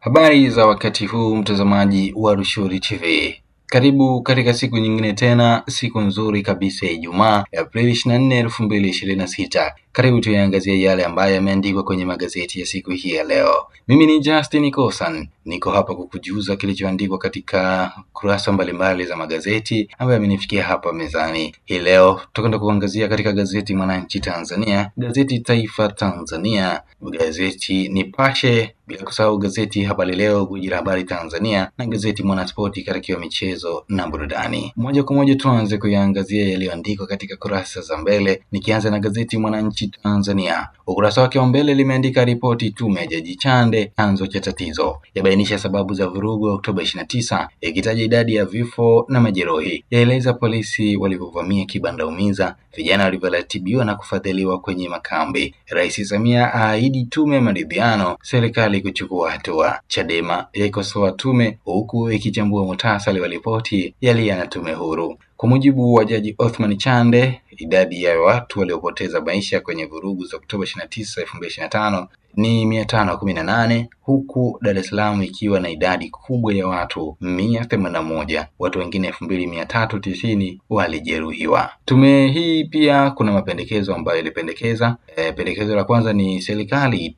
Habari za wakati huu mtazamaji wa Rushauri TV. Karibu katika siku nyingine tena, siku nzuri kabisa ya Ijumaa ya Aprili 24, 2026. Karibu tuyaangazie yale ambayo yameandikwa kwenye magazeti ya siku hii ya leo. Mimi ni Justin Kosan, niko hapa kukujuza kilichoandikwa katika kurasa mbalimbali za magazeti ambayo yamenifikia hapa mezani. Hii leo tutakwenda kuangazia katika gazeti Mwananchi Tanzania, gazeti Taifa Tanzania, gazeti Nipashe, bila kusahau gazeti Habari Leo, gwiji la habari Tanzania, na gazeti Mwanaspoti katika michezo na burudani. Moja kwa moja tuanze kuyaangazia yaliyoandikwa katika kurasa za mbele, nikianza na gazeti Mwananchi Tanzania. Ukurasa wake wa mbele limeandika ripoti tume ya Jaji Chande, chanzo cha tatizo, yabainisha sababu za vurugu Oktoba 29, ikitaja idadi ya vifo na majeruhi, yaeleza polisi walivyovamia kibanda umiza, vijana walivyoratibiwa na kufadhiliwa kwenye makambi. Rais Samia aahidi tume ya maridhiano, serikali kuchukua hatua. Chadema yaikosoa tume huku ikichambua muhtasari wa ripoti yaliyo na tume huru. Kwa mujibu wa Jaji Othman Chande, idadi ya watu waliopoteza maisha kwenye vurugu za Oktoba 29, 2025 ni 518, huku Dar es Salaam ikiwa na idadi kubwa ya watu 181. Watu wengine 2390 walijeruhiwa. Tume hii pia kuna mapendekezo ambayo ilipendekeza. Pendekezo la kwanza ni serikali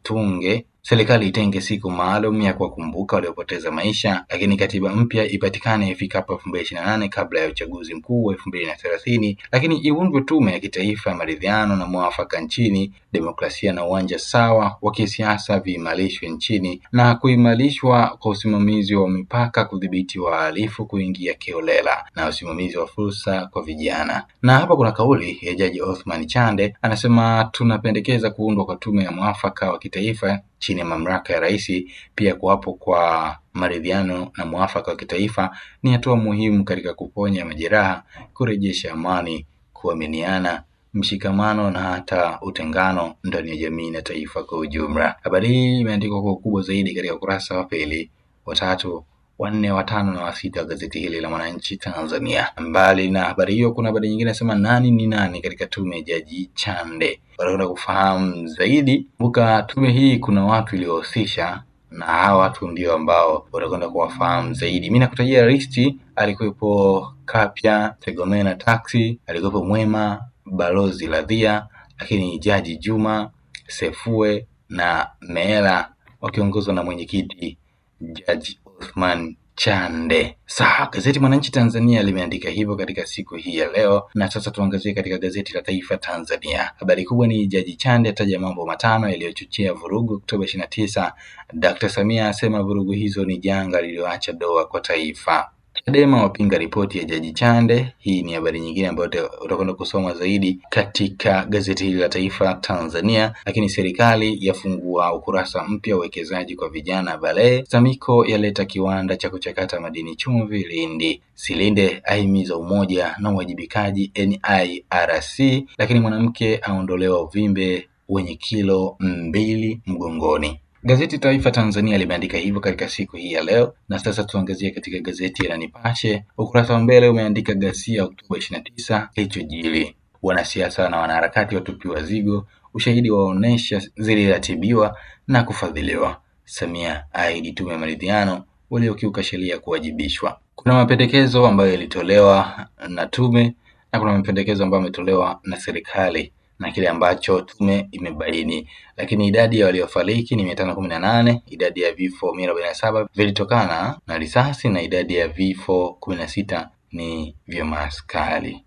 itenge siku maalum ya kuwakumbuka waliopoteza maisha, lakini katiba mpya ipatikane ifikapo 2028 kabla ya uchaguzi mkuu wa 2030, lakini iundwe tume ya kitaifa ya maridhiano na mwafaka nchini, demokrasia na uwanja sawa wa kisiasa viimarishwe nchini, na kuimarishwa kwa usimamizi wa mipaka, kudhibiti wahalifu kuingia kiholela, na usimamizi wa fursa kwa vijana. Na hapa kuna kauli ya Jaji Othman Chande, anasema tunapendekeza kuundwa kwa tume ya mwafaka wa kitaifa chini ya mamlaka ya rais. Pia kuwapo kwa maridhiano na mwafaka wa kitaifa ni hatua muhimu katika kuponya majeraha, kurejesha amani, kuaminiana, mshikamano na hata utengano ndani ya jamii na taifa kwa ujumla. Habari hii imeandikwa kwa ukubwa zaidi katika ukurasa wa pili, wa tatu, wa 4, wa 5 na wa 6 wa gazeti hili la Mwananchi Tanzania. Mbali na habari hiyo, kuna habari nyingine nasema nani ni nani katika tume ya Jaji Chande. Wanaenda kufahamu zaidi, kumbuka tume hii kuna watu iliohusisha, na hawa watu ndio ambao watakwenda kuwafahamu zaidi. Mimi nakutajia listi: alikuwepo Kapya, Tegomena Taxi, alikuwepo Mwema, Balozi Ladhia, lakini Jaji Juma, Sefue na Meela, wakiongozwa na mwenyekiti Jaji Othman Chande. Sawa, gazeti Mwananchi Tanzania limeandika hivyo katika siku hii ya leo. Na sasa tuangazie katika gazeti la Taifa Tanzania. Habari kubwa ni Jaji Chande ataja mambo 5 yaliyochochea vurugu Oktoba 29. Dr. Samia asema vurugu hizo ni janga lililoacha doa kwa taifa. Chadema wapinga ripoti ya Jaji Chande. Hii ni habari nyingine ambayo utakwenda kusoma zaidi katika gazeti hili la Taifa Tanzania. Lakini serikali yafungua ukurasa mpya uwekezaji kwa vijana Bale. Samiko yaleta kiwanda cha kuchakata madini chumvi Lindi. Silinde ahimiza umoja na uwajibikaji NIRC. Lakini mwanamke aondolewa uvimbe wenye kilo 2 mgongoni. Gazeti Taifa Tanzania limeandika hivyo katika siku hii ya leo. Na sasa tuangazie katika gazeti la Nipashe. Ukurasa wa mbele umeandika ghasia Oktoba 29 kilichojiri. Wanasiasa na wanaharakati watupiwa zigo, ushahidi waonesha ziliratibiwa na kufadhiliwa. Samia ahidi tume ya maridhiano, waliokiuka sheria kuwajibishwa. Kuna mapendekezo ambayo yalitolewa na tume na kuna mapendekezo ambayo yametolewa na serikali na kile ambacho tume imebaini. Lakini idadi ya waliofariki ni 518, idadi ya vifo 147 vilitokana na risasi na idadi ya vifo 16 ni vya maaskari.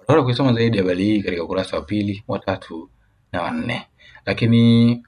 Unaweza kusoma zaidi habari hii katika ukurasa wa 2, wa 3 na wa 4. Lakini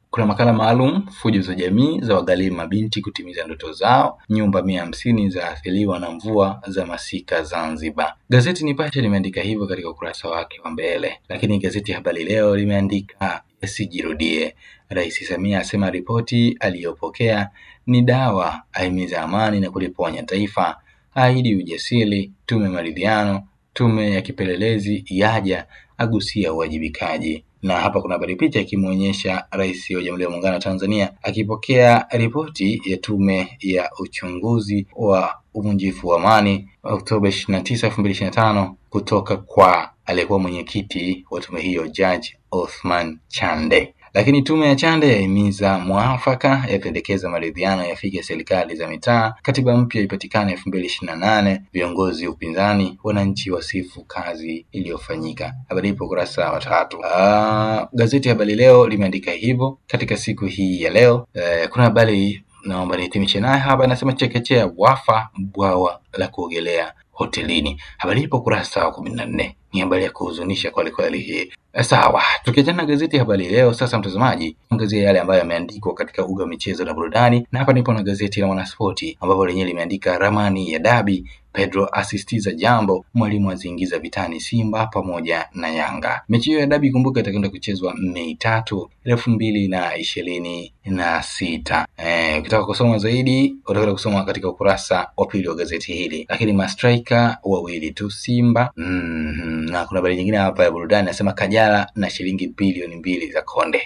kuna makala maalum, fujo za jamii za wagharimu mabinti kutimiza ndoto zao, nyumba 150 zaathiriwa na mvua za masika Zanzibar. Gazeti Nipashe limeandika hivyo katika ukurasa wake wa mbele. Lakini gazeti Habari Leo limeandika yasijirudie. Rais Samia asema ripoti aliyopokea ni dawa, ahimiza amani na kuliponya taifa, ahidi ujasiri, tume maridhiano, tume ya kipelelezi yaja, agusia uwajibikaji. Na hapa kuna habari picha ikimuonyesha Rais wa Jamhuri ya Muungano wa Tanzania akipokea ripoti ya tume ya uchunguzi wa uvunjifu wa amani Oktoba 29, 2025 kutoka kwa aliyekuwa mwenyekiti wa tume hiyo Jaji Othman Chande. Lakini tume ya Chande yahimiza mwafaka, yapendekeza maridhiano yafike serikali za mitaa, katiba mpya ipatikane 2028, viongozi upinzani, wananchi wasifu kazi iliyofanyika. Habari ipo ukurasa wa 3. Gazeti Habari Leo limeandika hivyo katika siku hii ya leo. Kuna habari naomba nihitimishe naye hapa, anasema chekechea wafa bwawa la kuogelea hotelini. Habari ipo ukurasa wa 14. Ni habari ya kuhuzunisha kweli kweli hii. Sawa, tukiachana gazeti Habari Leo, sasa mtazamaji, angazia yale ambayo yameandikwa katika uga wa michezo na burudani, na hapa nipo na gazeti la Mwanaspoti ambapo lenyewe limeandika ramani ya dabi, Pedro asisitiza jambo, mwalimu aziingiza vitani Simba pamoja na Yanga. Mechi hiyo ya dabi kumbuka itakwenda kuchezwa Mei 3, 2026. Ukitaka kusoma zaidi utakwenda kusoma katika ukurasa wa pili wa gazeti hili. Lakini mastrika wawili tu Simba. Na kuna habari nyingine hapa ya burudani, nasema Kajala na shilingi bilioni 2 za Konde.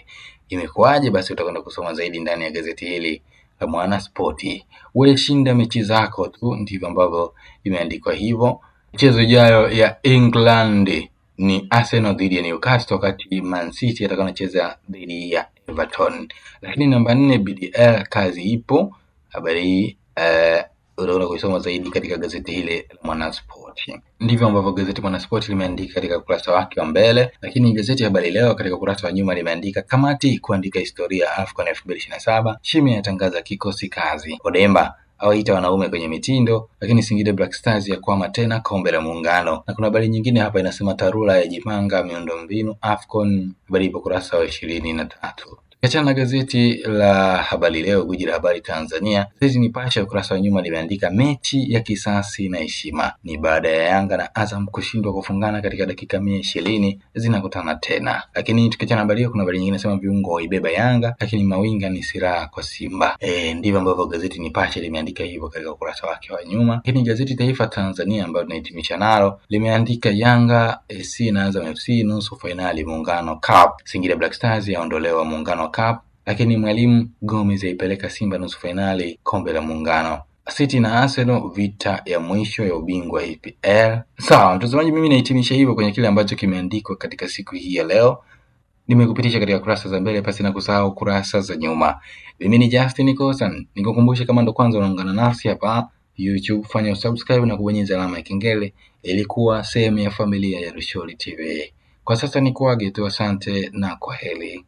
Imekuwaje? Basi utakwenda kusoma zaidi ndani ya gazeti hili la Mwanaspoti. Wewe shinda mechi zako tu, ndivyo ambavyo imeandikwa hivyo. Michezo ijayo ya England ni Arsenal dhidi ya Newcastle, wakati Man City atakuwa anacheza dhidi ya Everton. Lakini namba 4 BDL kazi ipo. Habari hii utakwenda kusoma zaidi katika gazeti hili la Mwanaspoti. Ndivyo ambavyo gazeti Mwanaspoti limeandika katika ukurasa wake wa mbele. Lakini gazeti Habari Leo katika ukurasa wa nyuma limeandika kamati kuandika historia AFCON 2027, Shime yatangaza kikosi kazi, Odemba awaita wanaume kwenye mitindo, lakini Singida Black Stars yakwama tena kombe la Muungano. Na kuna habari nyingine hapa inasema Tarura yajipanga miundombinu AFCON. Habari ipo ukurasa wa 23. Kiachana na gazeti la Habari Leo, gwiji la habari Tanzania, gazeti Nipashe ukurasa wa nyuma limeandika mechi ya kisasi na heshima, ni baada ya Yanga na Azam kushindwa kufungana katika dakika 120 zinakutana tena. Lakini tukiachana na habari hiyo, kuna habari nyingine inasema viungo waibeba Yanga, lakini mawinga ni silaha kwa Simba. Ndivyo ambavyo gazeti Nipashe limeandika hivyo katika ukurasa wake wa nyuma. Lakini gazeti Taifa Tanzania ambayo tunahitimisha nalo limeandika Yanga SC na Azam FC nusu finali Muungano Cup, Singida Black Stars yaondolewa Muungano Cup, lakini Mwalimu Gomez yaipeleka Simba nusu finali kombe la Muungano. City na Arsenal vita ya mwisho ya ubingwa EPL. Sawa mtazamaji, mimi nahitimisha hivyo kwenye kile ambacho kimeandikwa katika siku hii ya leo. Nimekupitisha katika kurasa za mbele pasi na kusahau kurasa za nyuma. Mimi ni Justin Kosan. Nikukumbushe kama ndo kwanza unaungana nasi hapa YouTube, fanya subscribe na kubonyeza alama ya kengele ili kuwa sehemu ya familia ya Rushauri TV. Kwa sasa ni kuage tu, asante na kwaheri.